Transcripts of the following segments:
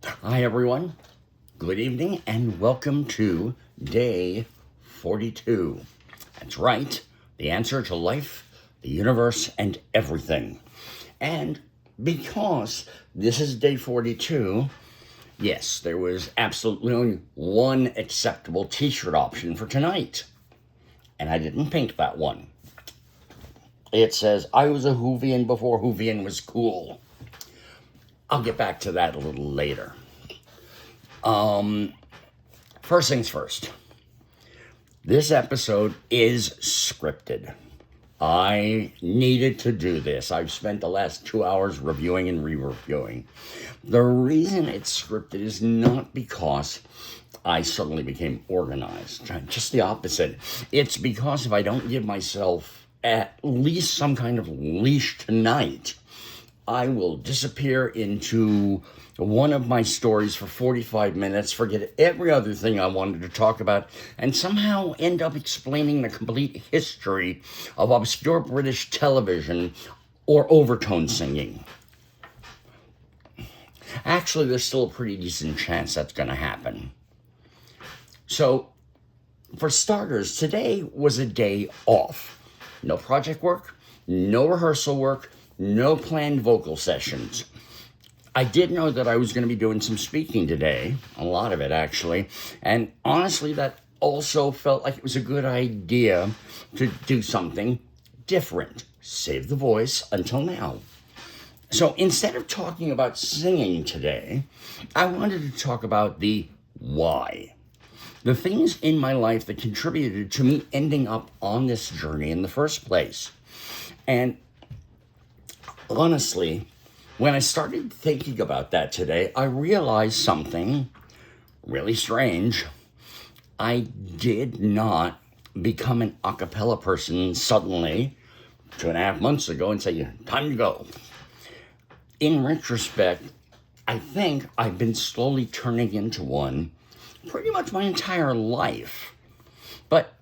Hi, everyone. Good evening, and welcome to day 42. That's right, the answer to life, the universe, and everything. And because this is day 42, yes, there was absolutely only one acceptable t-shirt option for tonight. And I didn't paint that one. It says, I was a Whovian before Whovian was cool. I'll get back to that a little later. First things first. This episode is scripted. I needed to do this. I've spent the last 2 hours reviewing and re-reviewing. The reason it's scripted is not because I suddenly became organized. Just the opposite. It's because if I don't give myself at least some kind of leash tonight, I will disappear into one of my stories for 45 minutes, forget every other thing I wanted to talk about, and somehow end up explaining the complete history of obscure British television or overtone singing. Actually, there's still a pretty decent chance that's going to happen. So, for starters, today was a day off. No project work, no rehearsal work, no planned vocal sessions. I did know that I was going to be doing some speaking today, a lot of it actually, and honestly that also felt like it was a good idea to do something different, save the voice until now. So instead of talking about singing today, I wanted to talk about the why. The things in my life that contributed to me ending up on this journey in the first place. And honestly, when I started thinking about that today, I realized something really strange. I did not become an a cappella person suddenly 2.5 months ago and say, time to go. In retrospect, I think I've been slowly turning into one pretty much my entire life. But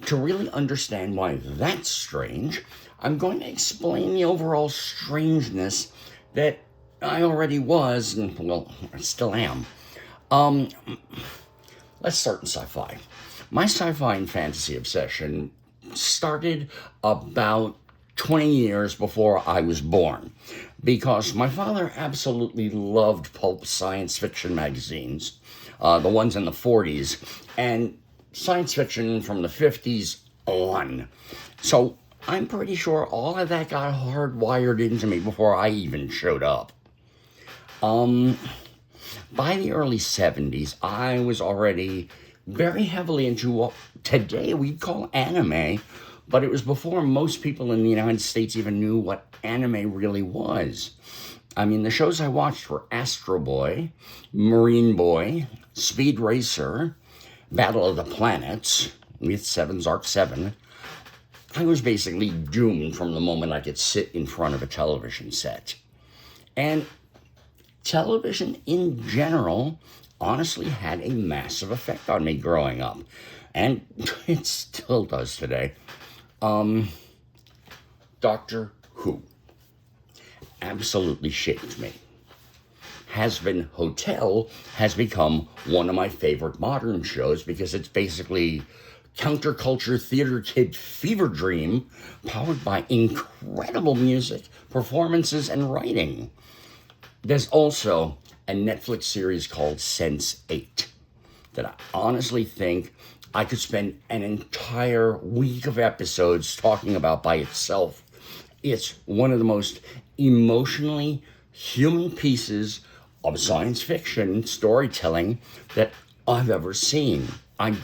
to really understand why that's strange, I'm going to explain the overall strangeness that I already was, and well, I still am. Let's start in sci-fi. My sci-fi and fantasy obsession started about 20 years before I was born, because my father absolutely loved pulp science fiction magazines, the ones in the 40s, and science fiction from the 50s on. So I'm pretty sure all of that got hardwired into me before I even showed up. By the early 70s, I was already very heavily into what today we'd call anime, but it was before most people in the United States even knew what anime really was. I mean, the shows I watched were Astro Boy, Marine Boy, Speed Racer, Battle of the Planets, with Seven's Arc 7. I was basically doomed from the moment I could sit in front of a television set. And television in general honestly had a massive effect on me growing up. And it still does today. Doctor Who absolutely shaped me. Has Been Hotel has become one of my favorite modern shows because it's basically counterculture theater kid fever dream powered by incredible music, performances, and writing. There's also a Netflix series called Sense8 that I honestly think I could spend an entire week of episodes talking about by itself. It's one of the most emotionally human pieces of science fiction storytelling that I've ever seen. I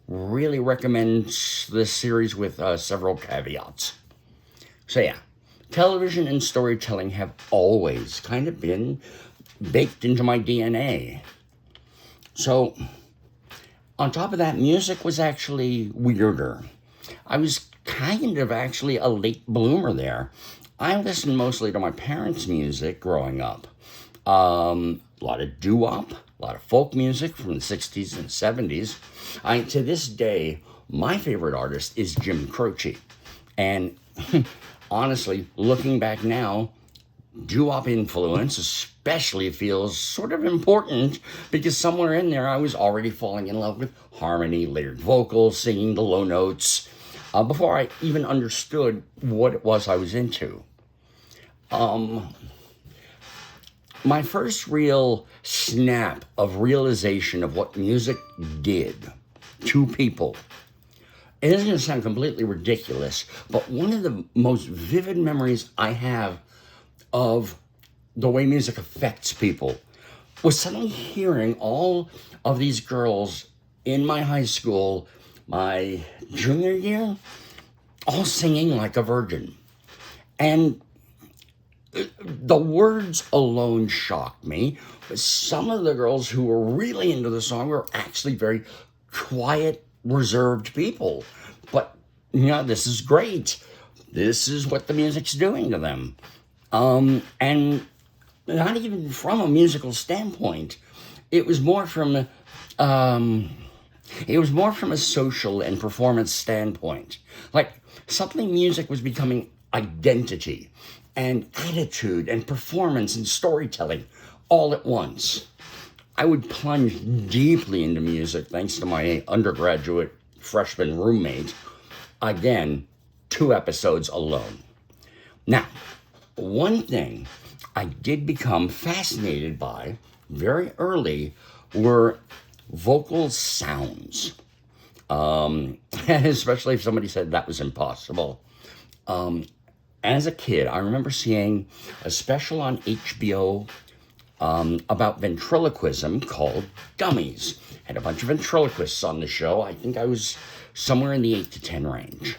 really recommend this series with several caveats. So yeah, television and storytelling have always kind of been baked into my DNA. So on top of that, music was actually weirder. I was kind of actually a late bloomer there. I listened mostly to my parents' music growing up. A lot of doo-wop, a lot of folk music from the 60s and 70s. To this day, my favorite artist is Jim Croce. And honestly, looking back now, doo-wop influence especially feels sort of important because somewhere in there I was already falling in love with harmony, layered vocals, singing the low notes, before I even understood what it was I was into. My first real snap of realization of what music did to people, it isn't going to sound completely ridiculous, but one of the most vivid memories I have of the way music affects people was suddenly hearing all of these girls in my high school, my junior year, all singing like a virgin. And the words alone shocked me, but some of the girls who were really into the song were actually very quiet, reserved people. But, this is great. This is what the music's doing to them. And not even from a musical standpoint. It was more from a social and performance standpoint. Like suddenly music was becoming identity and attitude and performance and storytelling all at once. I would plunge deeply into music thanks to my undergraduate freshman roommate. Again, 2 episodes alone. Now, one thing I did become fascinated by very early were vocal sounds. Especially if somebody said that was impossible. As a kid, I remember seeing a special on HBO about ventriloquism called Dummies. Had a bunch of ventriloquists on the show. I think I was somewhere in the 8 to 10 range.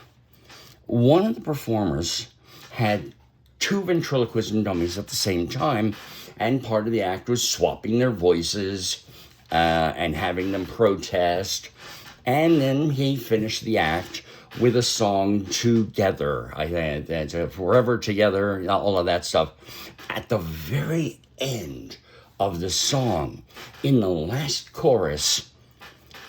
One of the performers had 2 ventriloquism dummies at the same time, and part of the act was swapping their voices and having them protest. And then he finished the act with a song together. I think that's Forever Together, all of that stuff. At the very end of the song, in the last chorus,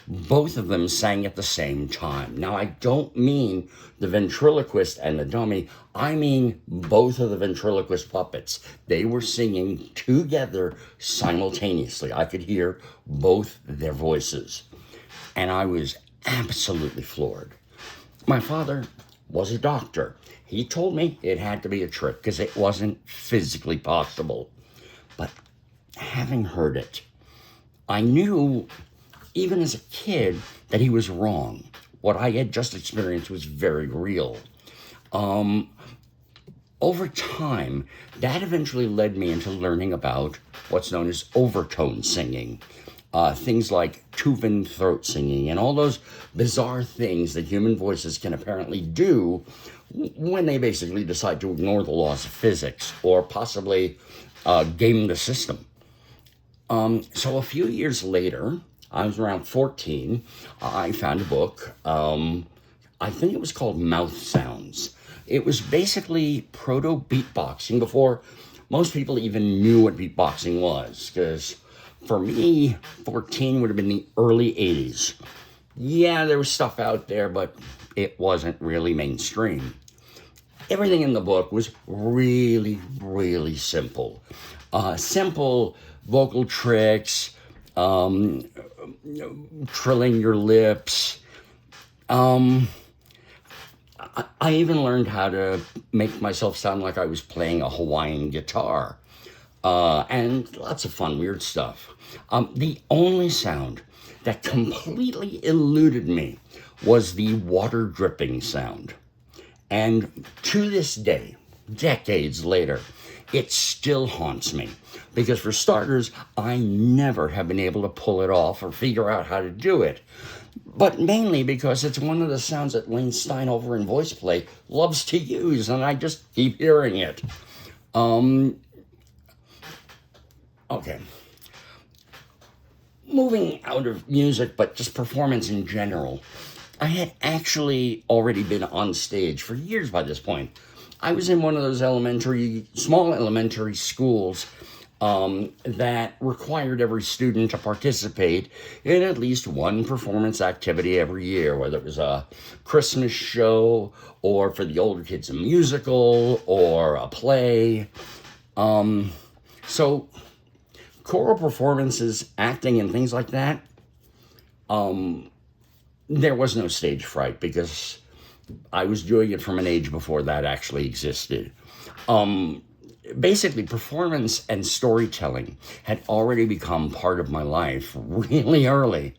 both of them sang at the same time. Now, I don't mean the ventriloquist and the dummy. I mean both of the ventriloquist puppets. They were singing together simultaneously. I could hear both their voices. And I was absolutely floored. My father was a doctor. He told me it had to be a trick because it wasn't physically possible. But having heard it, I knew, even as a kid, that he was wrong. What I had just experienced was very real. Over time, that eventually led me into learning about what's known as overtone singing. Things like Tuvan throat singing and all those bizarre things that human voices can apparently do when they basically decide to ignore the laws of physics or possibly game the system. So a few years later, I was around 14, I found a book. I think it was called Mouth Sounds. It was basically proto-beatboxing before most people even knew what beatboxing was, because for me, 14 would have been the early 80s. Yeah, there was stuff out there, but it wasn't really mainstream. Everything in the book was really, really simple. Simple vocal tricks, trilling your lips. I even learned how to make myself sound like I was playing a Hawaiian guitar. And lots of fun, weird stuff. The only sound that completely eluded me was the water dripping sound. And to this day, decades later, it still haunts me. Because for starters, I never have been able to pull it off or figure out how to do it. But mainly because it's one of the sounds that Lane Steinhover in Voice Play loves to use, and I just keep hearing it. Okay. Moving out of music, but just performance in general, I had actually already been on stage for years by this point. I was in one of those small elementary schools that required every student to participate in at least one performance activity every year, whether it was a Christmas show or for the older kids a musical or a play. So choral performances, acting, and things like that, there was no stage fright because I was doing it from an age before that actually existed. Basically, performance and storytelling had already become part of my life really early.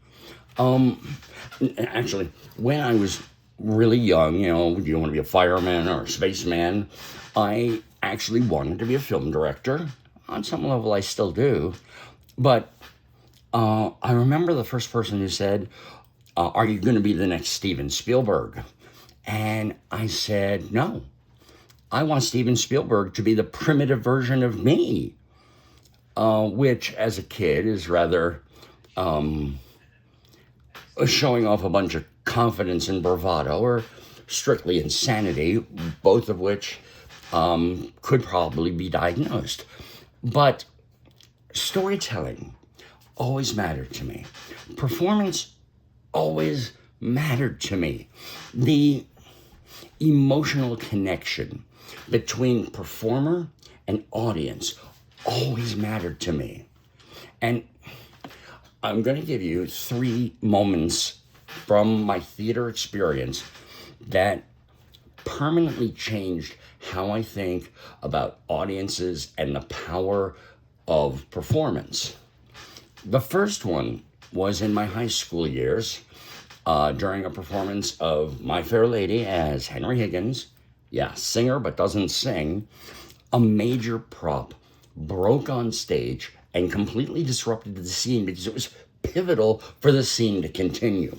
Actually, when I was really young, do you want to be a fireman or a spaceman? I actually wanted to be a film director. On some level, I still do. But I remember the first person who said, are you going to be the next Steven Spielberg? And I said, no. I want Steven Spielberg to be the primitive version of me, which as a kid is rather showing off a bunch of confidence and bravado, or strictly insanity, both of which could probably be diagnosed. But storytelling always mattered to me. Performance always mattered to me. The emotional connection between performer and audience always mattered to me. And I'm going to give you 3 moments from my theater experience that permanently changed how I think about audiences and the power of performance. The first one was in my high school years during a performance of My Fair Lady as Henry Higgins. Yeah, singer but doesn't sing. A major prop broke on stage and completely disrupted the scene because it was pivotal for the scene to continue.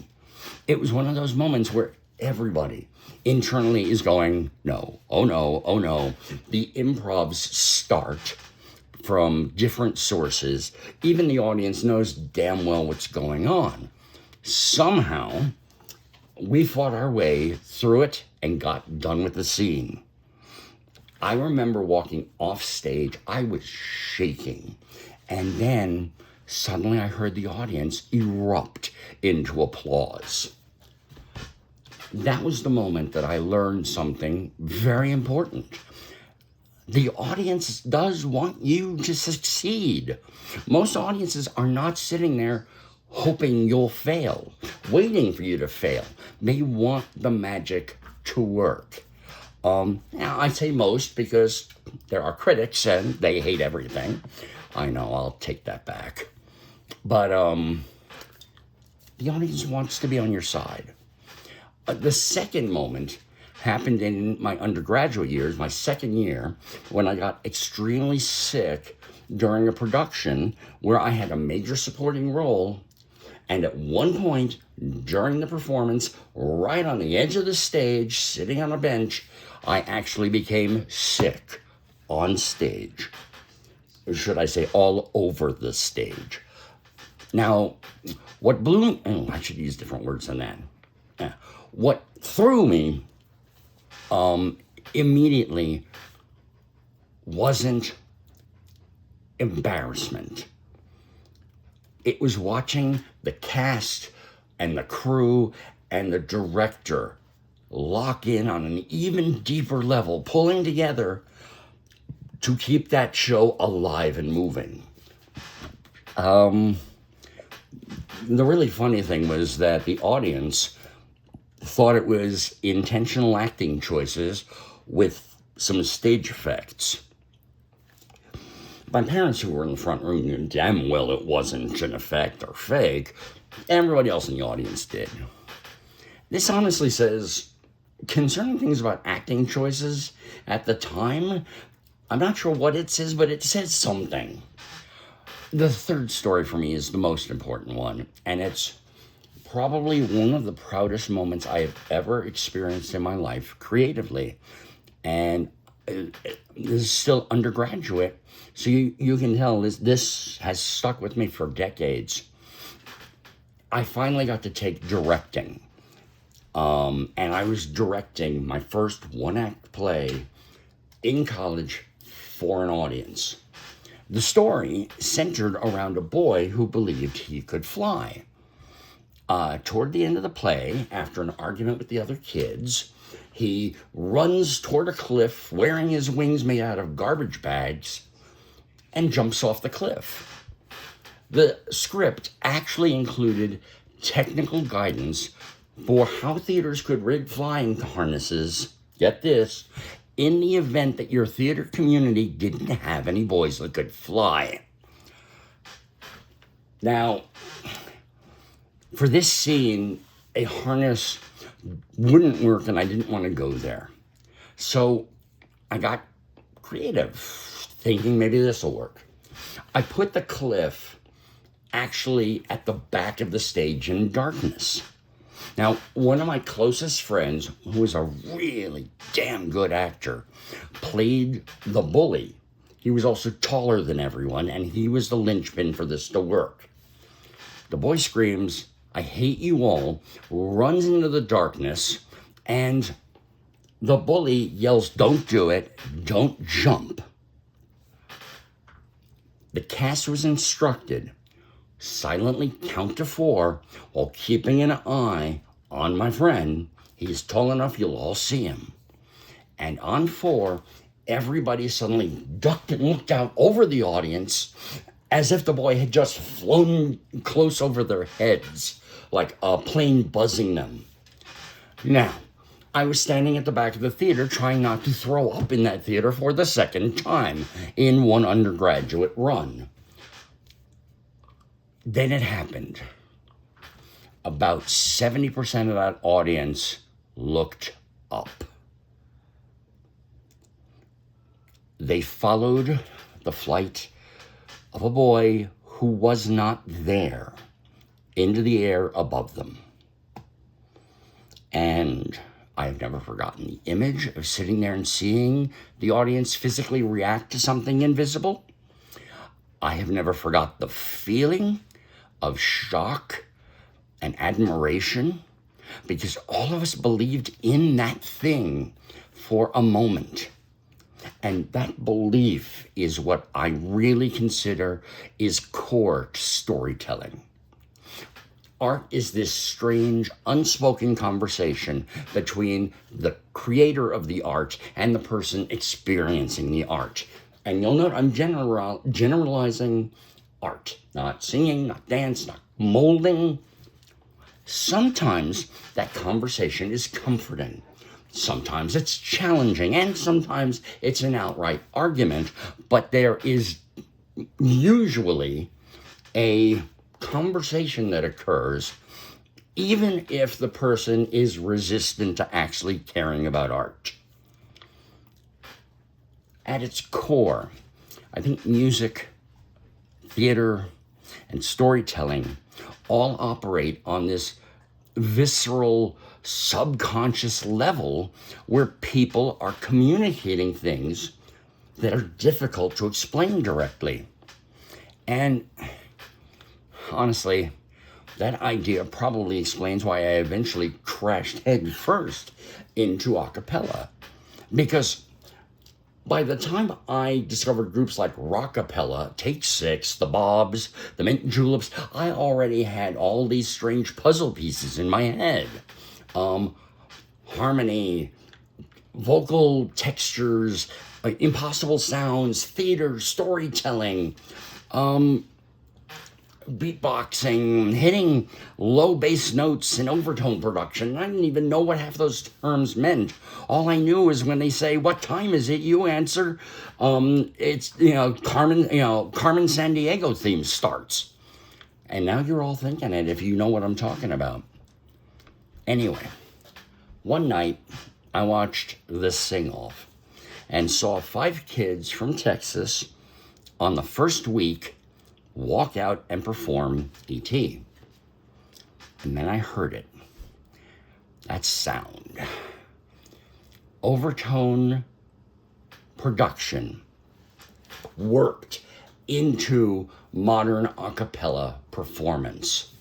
It was one of those moments where everybody internally is going, no, oh no, oh no. The improvs start from different sources. Even the audience knows damn well what's going on. Somehow, we fought our way through it and got done with the scene. I remember walking off stage, I was shaking. And then suddenly I heard the audience erupt into applause. That was the moment that I learned something very important. The audience does want you to succeed. Most audiences are not sitting there hoping you'll fail, waiting for you to fail. They want the magic to work. Now, I say most because there are critics and they hate everything. I know, I'll take that back. But the audience wants to be on your side. The second moment happened in my undergraduate years, my second year, when I got extremely sick during a production where I had a major supporting role. And at one point during the performance, right on the edge of the stage, sitting on a bench, I actually became sick on stage. Should I say all over the stage. Now, what blew me, I should use different words than that. What threw me immediately wasn't embarrassment. It was watching the cast and the crew and the director lock in on an even deeper level, pulling together to keep that show alive and moving. The really funny thing was that the audience thought it was intentional acting choices with some stage effects. My parents, who were in the front room, knew damn well it wasn't an effect or fake. Everybody else in the audience did. This honestly says, concerning things about acting choices at the time, I'm not sure what it says, but it says something. The third story for me is the most important one, and it's probably one of the proudest moments I have ever experienced in my life creatively. And this is still undergraduate, so you can tell this has stuck with me for decades. I finally got to take directing, and I was directing my first one-act play in college for an audience. The story centered around a boy who believed he could fly. Toward the end of the play, after an argument with the other kids, he runs toward a cliff wearing his wings made out of garbage bags, and jumps off the cliff. The script actually included technical guidance for how theaters could rig flying harnesses, get this, in the event that your theater community didn't have any boys that could fly. Now, for this scene, a harness wouldn't work and I didn't want to go there. So I got creative, thinking maybe this will work. I put the cliff actually at the back of the stage in darkness. Now, one of my closest friends, who was a really damn good actor, played the bully. He was also taller than everyone, and he was the linchpin for this to work. The boy screams, "I hate you all," runs into the darkness, and the bully yells, "Don't do it, don't jump." The cast was instructed silently count to 4 while keeping an eye on my friend. He's tall enough, you'll all see him. And on 4, everybody suddenly ducked and looked out over the audience as if the boy had just flown close over their heads, like a plane buzzing them. Now, I was standing at the back of the theater trying not to throw up in that theater for the second time in one undergraduate run. Then it happened. About 70% of that audience looked up. They followed the flight of a boy who was not there into the air above them. And I've never forgotten the image of sitting there and seeing the audience physically react to something invisible. I have never forgot the feeling of shock and admiration, because all of us believed in that thing for a moment. And that belief is what I really consider is core to storytelling. Art is this strange, unspoken conversation between the creator of the art and the person experiencing the art. And you'll note I'm generalizing art, not singing, not dance, not molding. Sometimes that conversation is comforting. Sometimes it's challenging, and sometimes it's an outright argument, but there is usually a conversation that occurs even if the person is resistant to actually caring about art. At its core, I think music, theater, and storytelling all operate on this visceral, subconscious level where people are communicating things that are difficult to explain directly. And honestly, that idea probably explains why I eventually crashed headfirst into a cappella. Because by the time I discovered groups like Rockapella, Take 6, the Bobs, the Mint Juleps, I already had all these strange puzzle pieces in my head. Harmony, vocal textures, impossible sounds, theater, storytelling, beatboxing, hitting low bass notes and overtone production. I didn't even know what half those terms meant. All I knew is when they say, "What time is it?" you answer, it's, Carmen Sandiego theme starts. And now you're all thinking it if you know what I'm talking about. Anyway, one night I watched this sing-off and saw 5 kids from Texas on the first week walk out and perform E.T. And then I heard it. That sound. Overtone production worked into modern a cappella performance.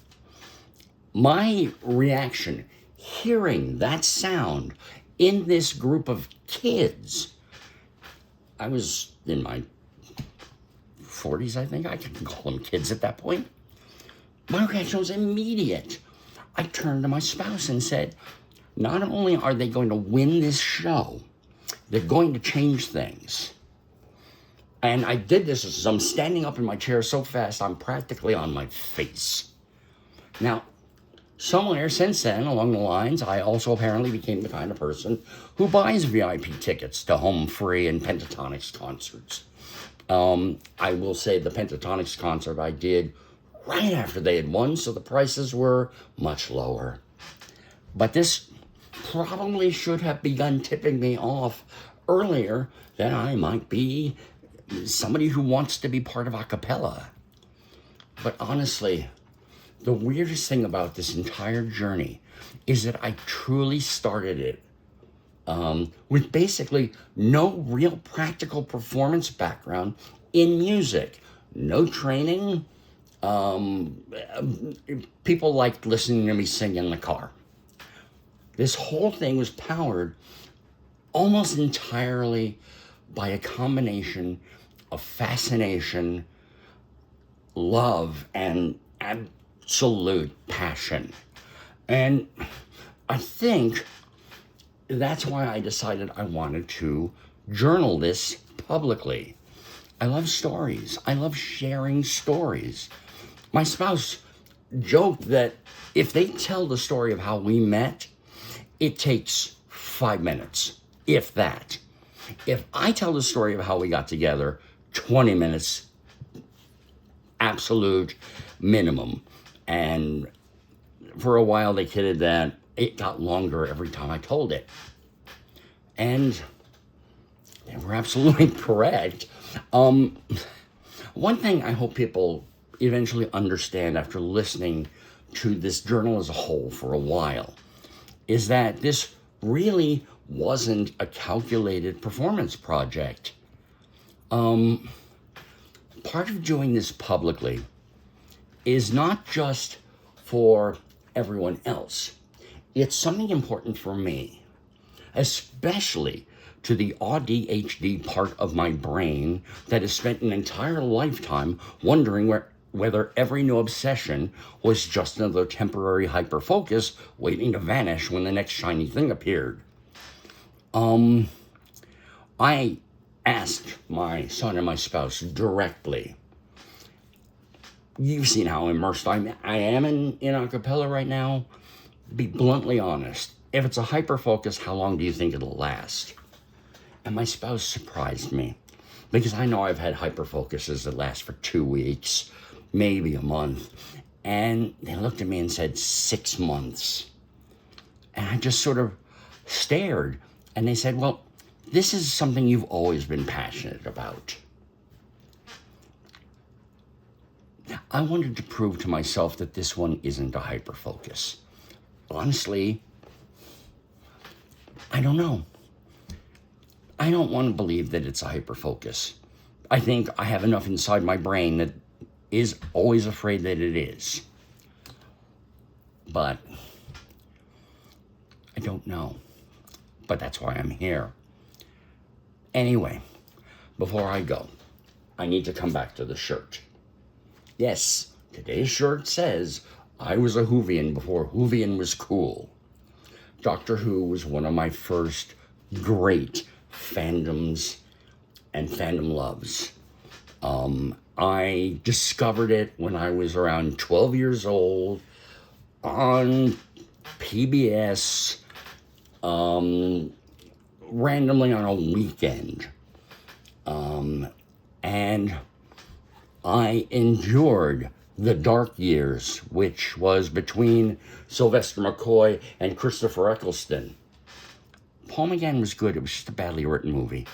My reaction, hearing that sound in this group of kids, I was in my 40s, I think. I can call them kids at that point. My reaction was immediate. I turned to my spouse and said, not only are they going to win this show, they're going to change things. And I did this as I'm standing up in my chair so fast, I'm practically on my face. Now, somewhere since then, along the lines, I also apparently became the kind of person who buys VIP tickets to Home Free and Pentatonics concerts. I will say the Pentatonics concert I did right after they had won, so the prices were much lower. But this probably should have begun tipping me off earlier that I might be somebody who wants to be part of a cappella. But honestly, the weirdest thing about this entire journey is that I truly started it with basically no real practical performance background in music, no training. People liked listening to me sing in the car. This whole thing was powered almost entirely by a combination of fascination, love, and absolute passion. And I think that's why I decided I wanted to journal this publicly. I love stories. I love sharing stories. My spouse joked that if they tell the story of how we met, it takes 5 minutes, if that. If I tell the story of how we got together, 20 minutes, absolute minimum. And for a while they kidded that it got longer every time I told it. And they were absolutely correct. One thing I hope people eventually understand after listening to this journal as a whole for a while is that this really wasn't a calculated performance project. Part of doing this publicly is not just for everyone else. It's something important for me, especially to the ADHD part of my brain that has spent an entire lifetime wondering whether every new obsession was just another temporary hyperfocus waiting to vanish when the next shiny thing appeared. I asked my son and my spouse directly. You've seen how immersed I am in a cappella right now. Be bluntly honest. If it's a hyperfocus, how long do you think it'll last? And my spouse surprised me because I know I've had hyperfocuses that last for 2 weeks, maybe a month. And they looked at me and said, 6 months. And I just sort of stared. And they said, well, this is something you've always been passionate about. I wanted to prove to myself that this one isn't a hyperfocus. Honestly, I don't know. I don't want to believe that it's a hyperfocus. I think I have enough inside my brain that is always afraid that it is. But I don't know. But that's why I'm here. Anyway, before I go, I need to come back to the shirt. Yes, today's shirt says, I was a Whovian before Whovian was cool. Doctor Who was one of my first great fandoms and fandom loves. I discovered it when I was around 12 years old on PBS, randomly on a weekend. And I endured the dark years, which was between Sylvester McCoy and Christopher Eccleston. Paul McGann was good. It was just a badly written movie.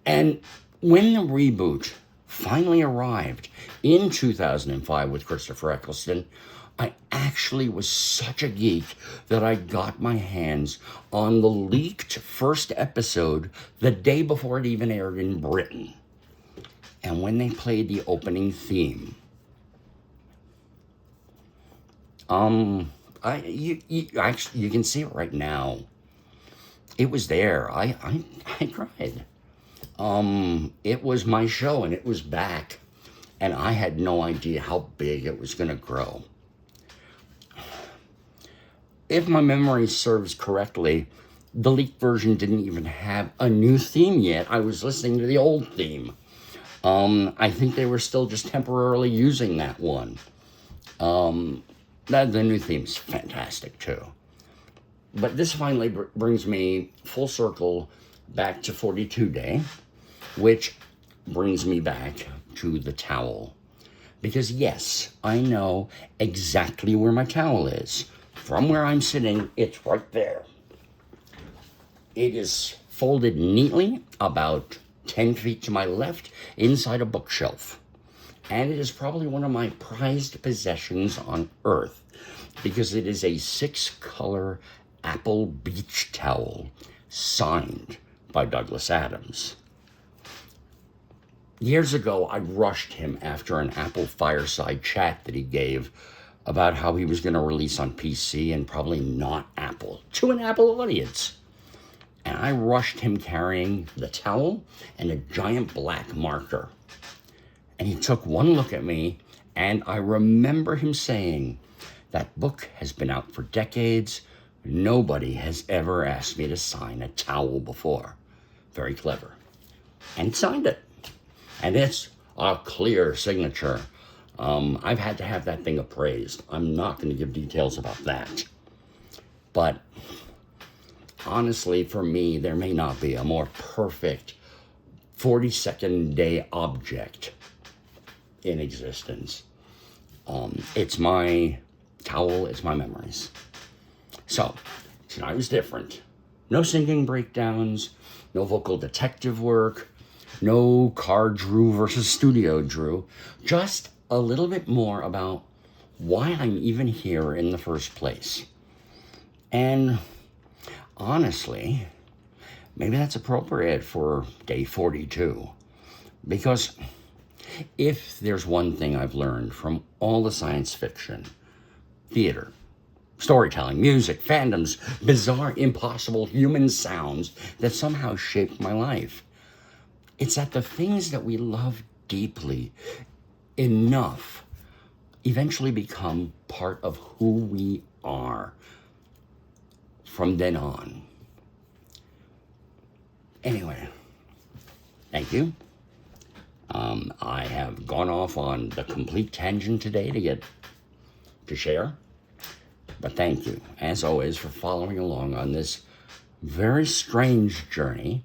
And when the reboot finally arrived in 2005 with Christopher Eccleston, I actually was such a geek that I got my hands on the leaked first episode the day before it even aired in Britain. And when they played the opening theme, you can see it right now. It was there. I cried. It was my show and it was back, and I had no idea how big it was going to grow. If my memory serves correctly, the leaked version didn't even have a new theme yet. I was listening to the old theme. I think they were still just temporarily using that one. The new theme's fantastic too. But this finally brings me full circle back to 42 Day, which brings me back to the towel. Because yes, I know exactly where my towel is. From where I'm sitting, it's right there. It is folded neatly about 10 feet to my left inside a bookshelf. And it is probably one of my prized possessions on earth because it is a 6-color apple beach towel signed by Douglas Adams. Years ago, I rushed him after an Apple fireside chat that he gave about how he was going to release on PC and probably not Apple to an Apple audience. And I rushed him carrying the towel and a giant black marker. And he took one look at me, and I remember him saying, "That book has been out for decades. Nobody has ever asked me to sign a towel before." Very clever. And he signed it. And it's a clear signature. I've had to have that thing appraised. I'm not going to give details about that. But honestly, for me, there may not be a more perfect 42nd Day object in existence. It's my towel, it's my memories. So, tonight was different. No singing breakdowns, no vocal detective work, no car Drew versus studio Drew, just a little bit more about why I'm even here in the first place. And honestly, maybe that's appropriate for day 42, because if there's one thing I've learned from all the science fiction, theater, storytelling, music, fandoms, bizarre, impossible human sounds that somehow shaped my life, it's that the things that we love deeply enough eventually become part of who we are from then on. Anyway, thank you. I have gone off on the complete tangent today to share. But thank you, as always, for following along on this very strange journey.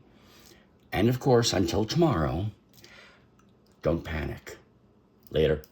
And of course, until tomorrow, don't panic. Later.